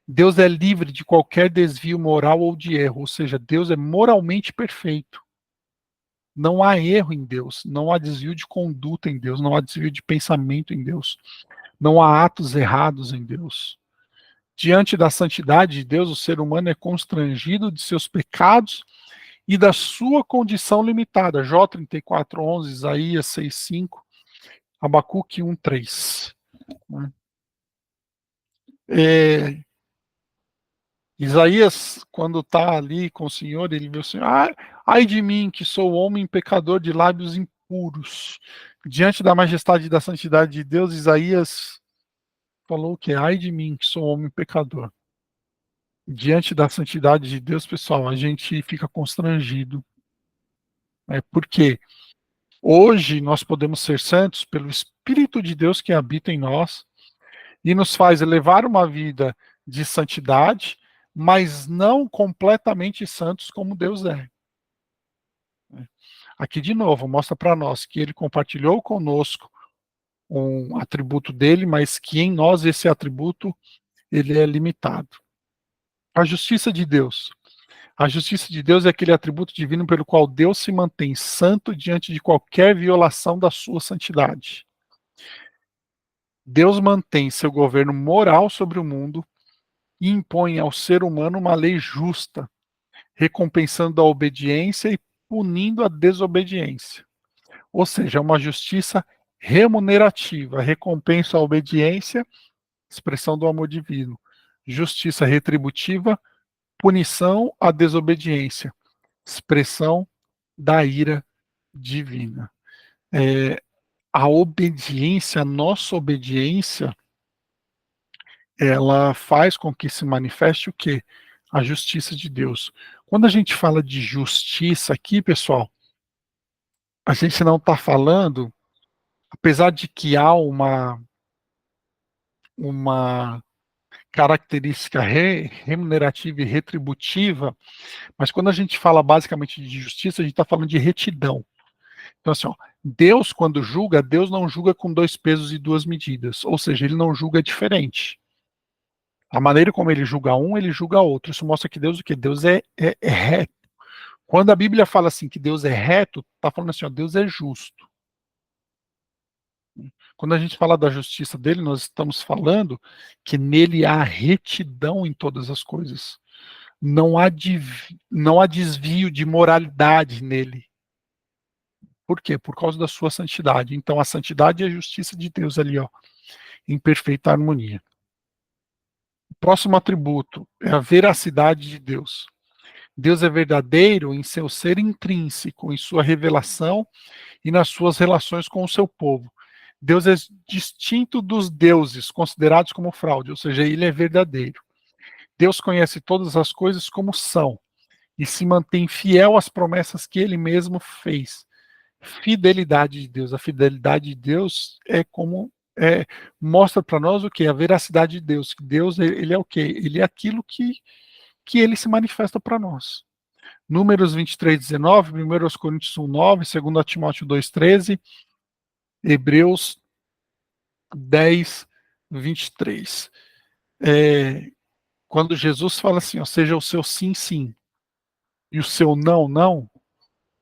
Deus é livre de qualquer desvio moral ou de erro, ou seja, Deus é moralmente perfeito. Não há erro em Deus, não há desvio de conduta em Deus, não há desvio de pensamento em Deus, não há atos errados em Deus. Diante da santidade de Deus, o ser humano é constrangido de seus pecados e da sua condição limitada. Jó 34:11, Isaías 6:5, Abacuque 1:3. É, Isaías, quando está ali com o Senhor, ele vê o Senhor, ai de mim, que sou homem pecador de lábios impuros. Diante da majestade e da santidade de Deus, Isaías falou que ai de mim, que sou homem pecador. Diante da santidade de Deus, pessoal, a gente fica constrangido. Porque hoje nós podemos ser santos pelo Espírito de Deus que habita em nós e nos faz levar uma vida de santidade, mas não completamente santos como Deus é. Aqui de novo, mostra para nós que ele compartilhou conosco um atributo dele, mas que em nós esse atributo ele é limitado. A justiça de Deus. A justiça de Deus é aquele atributo divino pelo qual Deus se mantém santo diante de qualquer violação da sua santidade. Deus mantém seu governo moral sobre o mundo e impõe ao ser humano uma lei justa, recompensando a obediência e punindo a desobediência. Ou seja, uma justiça remunerativa, recompensa a obediência, expressão do amor divino. Justiça retributiva, punição à desobediência, expressão da ira divina. A obediência, a nossa obediência, ela faz com que se manifeste o quê? A justiça de Deus. Quando a gente fala de justiça aqui, pessoal, a gente não está falando apesar de que há uma característica remunerativa e retributiva, mas quando a gente fala basicamente de justiça, a gente está falando de retidão. Então, assim, ó, Deus, quando julga, Deus não julga com 2 pesos e 2 medidas, ou seja, ele não julga diferente. A maneira como ele julga um, ele julga outro. Isso mostra que Deus o quê? Deus é reto. Quando a Bíblia fala assim que Deus é reto, está falando assim, ó, Deus é justo. Quando a gente fala da justiça dele, nós estamos falando que nele há retidão em todas as coisas. Não há desvio de moralidade nele. Por quê? Por causa da sua santidade. Então, a santidade e a justiça de Deus ali, ó, em perfeita harmonia. O próximo atributo é a veracidade de Deus. Deus é verdadeiro em seu ser intrínseco, em sua revelação e nas suas relações com o seu povo. Deus é distinto dos deuses considerados como fraude, ou seja, ele é verdadeiro. Deus conhece todas as coisas como são e se mantém fiel às promessas que ele mesmo fez. Fidelidade de Deus. A fidelidade de Deus mostra para nós o que? A veracidade de Deus. Deus, ele é o quê? Ele é aquilo que ele se manifesta para nós. Números 23:19, 1 Coríntios 1:9, 2 Timóteo 2:13, Hebreus 10:23. Quando Jesus fala assim, ó, seja o seu sim, sim, e o seu não, não,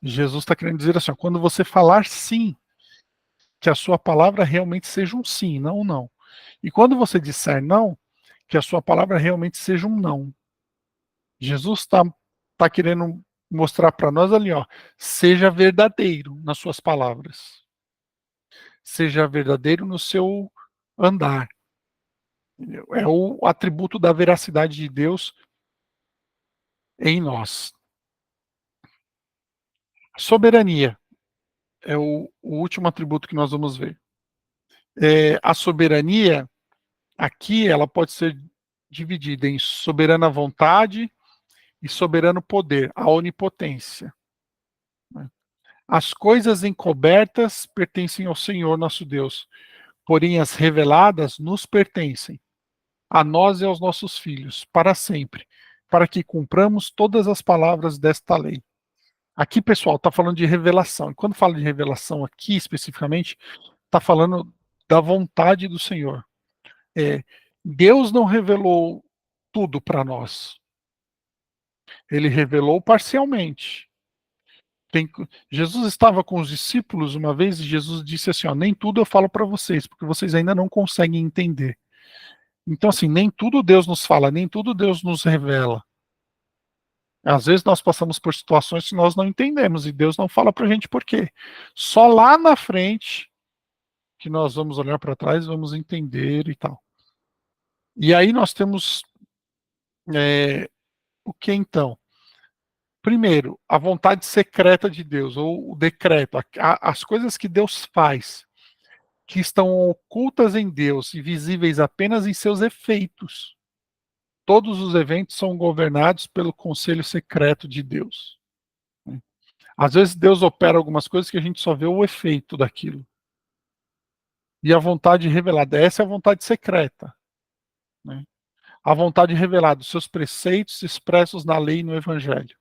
Jesus está querendo dizer assim, ó, quando você falar sim, que a sua palavra realmente seja um sim, não um não. E quando você disser não, que a sua palavra realmente seja um não. Jesus tá querendo mostrar para nós ali, ó, seja verdadeiro nas suas palavras. Seja verdadeiro no seu andar. É o atributo da veracidade de Deus em nós. Soberania é o último atributo que nós vamos ver. A soberania, aqui, ela pode ser dividida em soberana vontade e soberano poder, a onipotência. As coisas encobertas pertencem ao Senhor nosso Deus, porém as reveladas nos pertencem, a nós e aos nossos filhos, para sempre, para que cumpramos todas as palavras desta lei. Aqui, pessoal, está falando de revelação. E quando fala de revelação aqui, especificamente, está falando da vontade do Senhor. Deus não revelou tudo para nós. Ele revelou parcialmente. Jesus estava com os discípulos uma vez e Jesus disse assim, ó, nem tudo eu falo para vocês, porque vocês ainda não conseguem entender. Então, assim, nem tudo Deus nos fala, nem tudo Deus nos revela. Às vezes nós passamos por situações que nós não entendemos e Deus não fala para a gente por quê. Só lá na frente que nós vamos olhar para trás, vamos entender e tal. E aí nós temos o que então? Primeiro, a vontade secreta de Deus, ou o decreto, as coisas que Deus faz, que estão ocultas em Deus e visíveis apenas em seus efeitos. Todos os eventos são governados pelo conselho secreto de Deus. Às vezes Deus opera algumas coisas que a gente só vê o efeito daquilo. E a vontade revelada, essa é a vontade secreta. Né? A vontade revelada, os seus preceitos expressos na lei e no evangelho.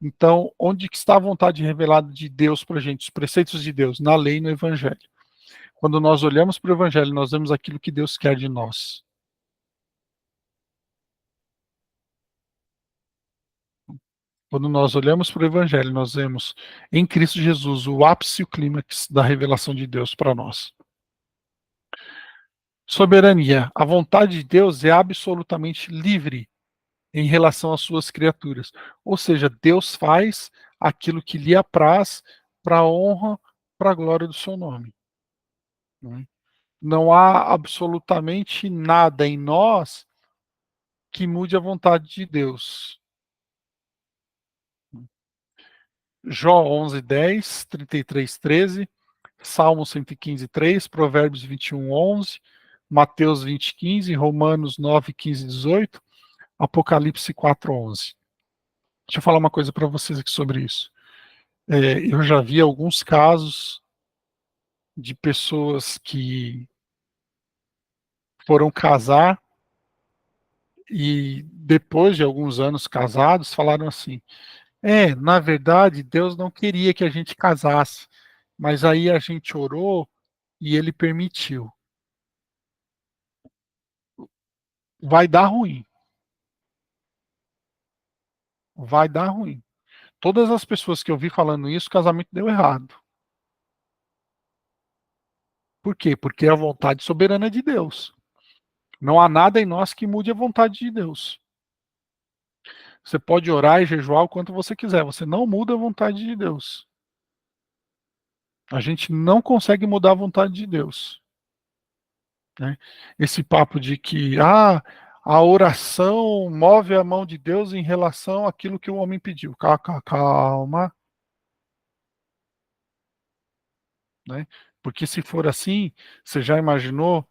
Então, onde que está a vontade revelada de Deus para a gente? Os preceitos de Deus, na lei e no evangelho. Quando nós olhamos para o evangelho, nós vemos aquilo que Deus quer de nós. Quando nós olhamos para o evangelho, nós vemos em Cristo Jesus o ápice e o clímax da revelação de Deus para nós. Soberania. A vontade de Deus é absolutamente livre em relação às suas criaturas. Ou seja, Deus faz aquilo que lhe apraz para a honra, para a glória do seu nome. Não há absolutamente nada em nós que mude a vontade de Deus. Jó 11:10, 33:13, Salmo 115:3, Provérbios 21:11, Mateus 20:15, Romanos 9:15, 18, Apocalipse 4:11. Deixa eu falar uma coisa para vocês aqui sobre isso. Eu já vi alguns casos de pessoas que foram casar e depois de alguns anos casados falaram assim: na verdade, Deus não queria que a gente casasse, mas aí a gente orou e ele permitiu. Vai dar ruim, vai dar ruim. Todas as pessoas que eu vi falando isso, o casamento deu errado. Por quê? Porque é a vontade soberana de Deus. Não há nada em nós que mude a vontade de Deus. Você pode orar e jejuar o quanto você quiser, você não muda a vontade de Deus. A gente não consegue mudar a vontade de Deus. Né? Esse papo de que a oração move a mão de Deus em relação àquilo que o homem pediu. Calma, né? Porque se for assim, você já imaginou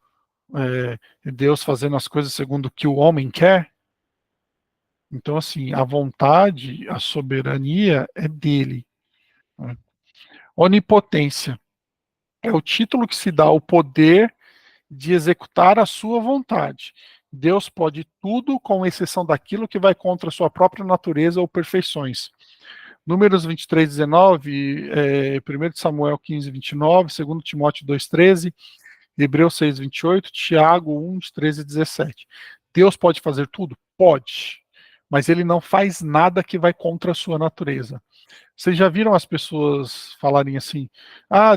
Deus fazendo as coisas segundo o que o homem quer? Então, assim, a vontade, a soberania é dele. Né? Onipotência é o título que se dá ao poder de executar a sua vontade. Deus pode tudo, com exceção daquilo que vai contra a sua própria natureza ou perfeições. Números 23, 19, 1 Samuel 15, 29, 2 Timóteo 2, 13, Hebreus 6, 28, Tiago 1, 13 e 17. Deus pode fazer tudo? Pode. Mas ele não faz nada que vai contra a sua natureza. Vocês já viram as pessoas falarem assim: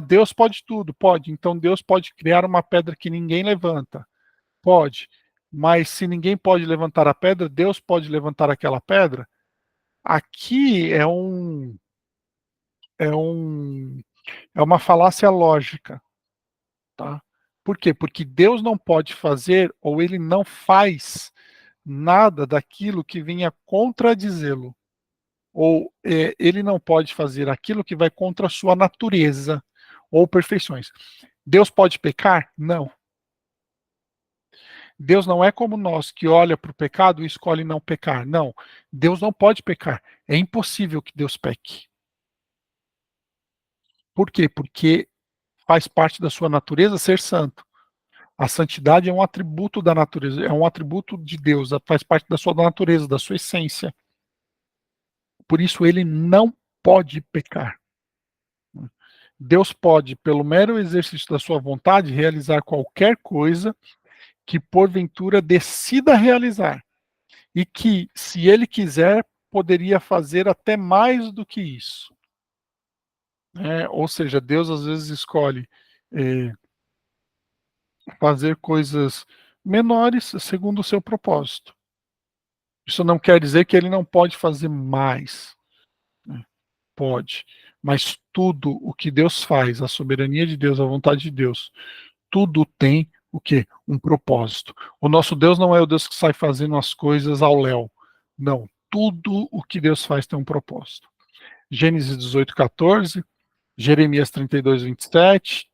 Deus pode tudo? Pode. Então Deus pode criar uma pedra que ninguém levanta. Pode. Mas se ninguém pode levantar a pedra, Deus pode levantar aquela pedra? Aqui é um é uma falácia lógica, tá? Por quê? Porque Deus não pode fazer ou ele não faz nada daquilo que venha contradizê-lo. Ou ele não pode fazer aquilo que vai contra a sua natureza ou perfeições. Deus pode pecar? Não. Deus não é como nós, que olha para o pecado e escolhe não pecar. Não. Deus não pode pecar. É impossível que Deus peque. Por quê? Porque faz parte da sua natureza ser santo. A santidade é um atributo da natureza, é um atributo de Deus, faz parte da sua natureza, da sua essência. Por isso ele não pode pecar. Deus pode, pelo mero exercício da sua vontade, realizar qualquer coisa que porventura decida realizar. E que, se ele quiser, poderia fazer até mais do que isso. Ou seja, Deus às vezes escolhe fazer coisas menores segundo o seu propósito. Isso não quer dizer que ele não pode fazer mais. Né? Pode. Mas tudo o que Deus faz, a soberania de Deus, a vontade de Deus, tudo tem o quê? Um propósito. O nosso Deus não é o Deus que sai fazendo as coisas ao léu. Não. Tudo o que Deus faz tem um propósito. Gênesis 18, 14, Jeremias 32, 27,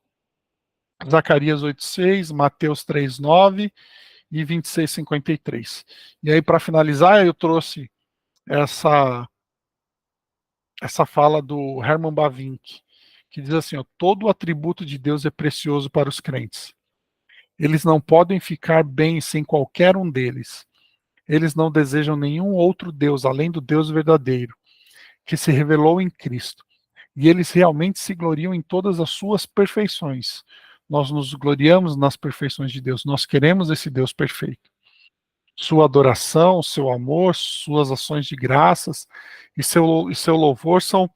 Zacarias 8, 6, Mateus 3, 9 e 26, 53. E aí, para finalizar, eu trouxe essa fala do Herman Bavinck, que diz assim: ó, todo o atributo de Deus é precioso para os crentes. Eles não podem ficar bem sem qualquer um deles. Eles não desejam nenhum outro Deus além do Deus verdadeiro, que se revelou em Cristo. E eles realmente se gloriam em todas as suas perfeições. Nós nos gloriamos nas perfeições de Deus. Nós queremos esse Deus perfeito. Sua adoração, seu amor, suas ações de graças e seu louvor são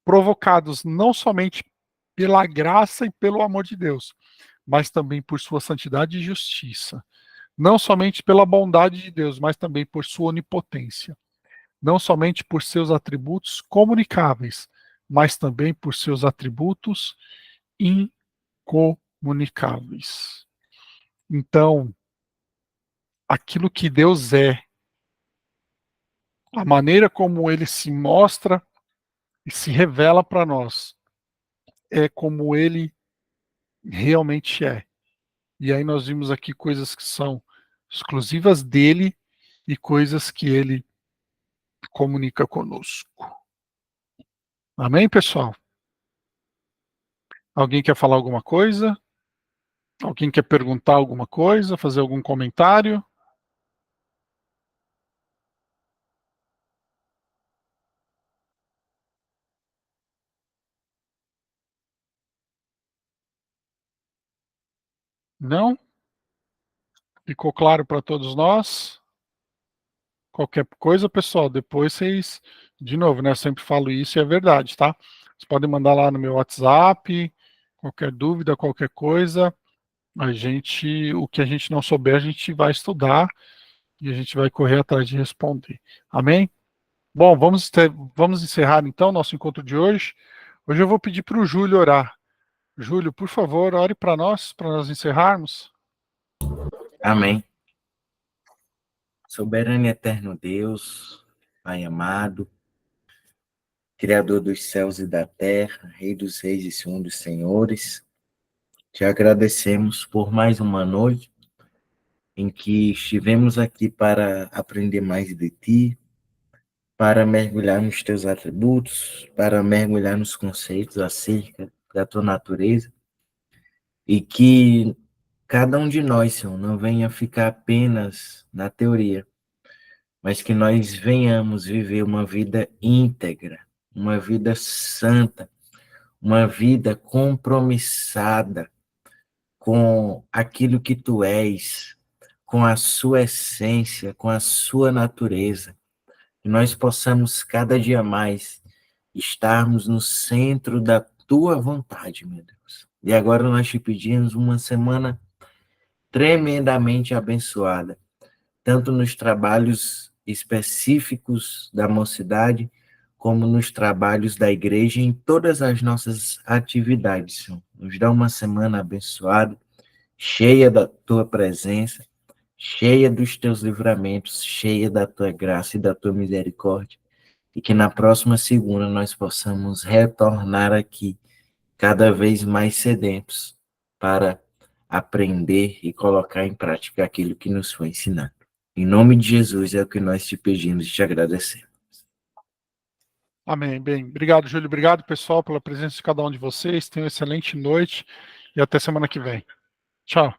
provocados não somente pela graça e pelo amor de Deus, mas também por sua santidade e justiça. Não somente pela bondade de Deus, mas também por sua onipotência. Não somente por seus atributos comunicáveis, mas também por seus atributos incomunicáveis. Então, aquilo que Deus é, a maneira como ele se mostra e se revela para nós, é como ele realmente é. E aí nós vimos aqui coisas que são exclusivas dele e coisas que ele comunica conosco. Amém, pessoal? Alguém quer falar alguma coisa? Alguém quer perguntar alguma coisa, fazer algum comentário? Não? Ficou claro para todos nós? Qualquer coisa, pessoal, depois vocês, de novo, né? Eu sempre falo isso e é verdade, tá? Vocês podem mandar lá no meu WhatsApp, qualquer dúvida, qualquer coisa. O que a gente não souber, a gente vai estudar e a gente vai correr atrás de responder. Amém? Bom, vamos encerrar então nosso encontro de hoje. Hoje eu vou pedir para o Júlio orar. Júlio, por favor, ore para nós encerrarmos. Amém. Soberano e eterno Deus, Pai amado, Criador dos céus e da terra, Rei dos reis e Senhor dos senhores, te agradecemos por mais uma noite em que estivemos aqui para aprender mais de ti, para mergulhar nos teus atributos, para mergulhar nos conceitos acerca da tua natureza, e que cada um de nós, Senhor, não venha ficar apenas na teoria, mas que nós venhamos viver uma vida íntegra, uma vida santa, uma vida compromissada com aquilo que tu és, com a sua essência, com a sua natureza. Que nós possamos cada dia mais estarmos no centro da tua vontade, meu Deus. E agora nós te pedimos uma semana tremendamente abençoada, tanto nos trabalhos específicos da mocidade, como nos trabalhos da igreja, em todas as nossas atividades, Senhor. Nos dá uma semana abençoada, cheia da tua presença, cheia dos teus livramentos, cheia da tua graça e da tua misericórdia, e que na próxima segunda nós possamos retornar aqui, cada vez mais sedentos, para aprender e colocar em prática aquilo que nos foi ensinado. Em nome de Jesus é o que nós te pedimos e te agradecemos. Amém. Bem, obrigado, Júlio. Obrigado, pessoal, pela presença de cada um de vocês. Tenham uma excelente noite e até semana que vem. Tchau.